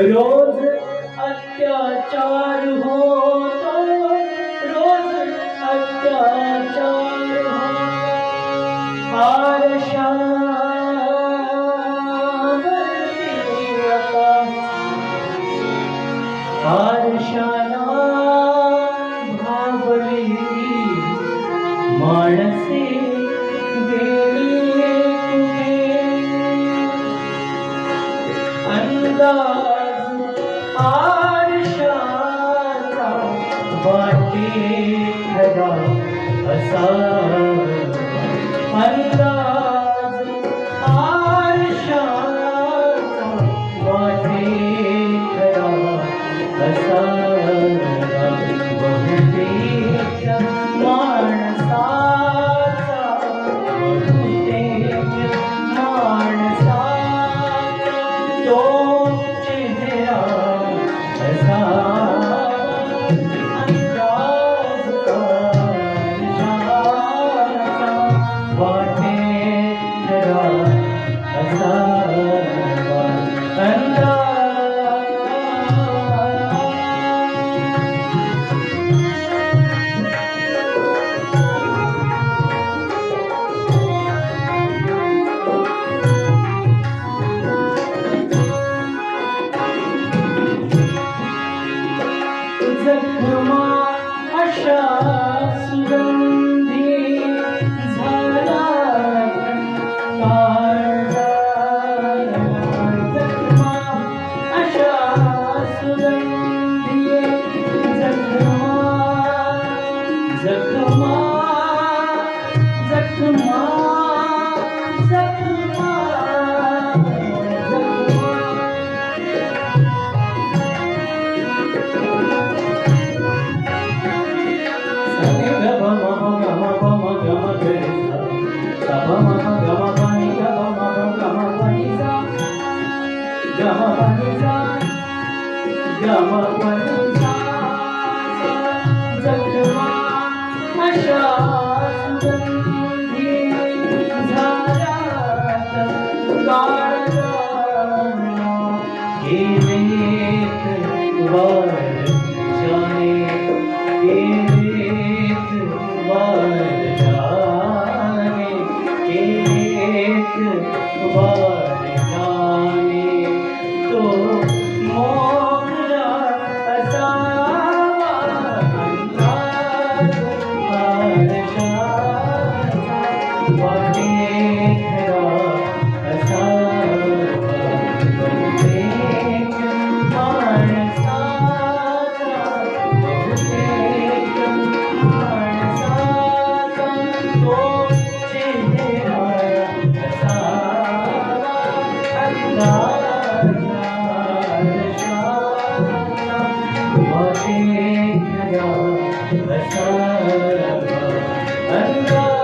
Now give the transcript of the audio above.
रोज अत्याचार होतो, रोज अत्याचार होतो। आरशाला भावलेली माणसे गेली कुठे? अंदाज आरशाचा वाटे खरा असा, अंदाज आरशाचा वाटे खरा असा। बहुतेक माणसाचा, बहुतेक माणसाचा तो चेहरा असा। अंदाज आरशाचा वाटे खरा असा, अंदाज जखमा अशा सुगंधी झाला काळजा, जखमा अशा सुगंधी, जखमा जखमा जखमा जखमा जखमा अशा सुगंधी झाल्यात काळजा, गेलेत वर जाणे, गेलेत वर जाणे, गेलेत वर जाणे, तो मोगरा असावा अंदाज आरशाचा वाटे खरा असा। बहुतेक माणसाचा, बहुतेक माणसाचा तो चेहरा असा। अंदाज आरशाचा वाटे खरा असा, अंदाज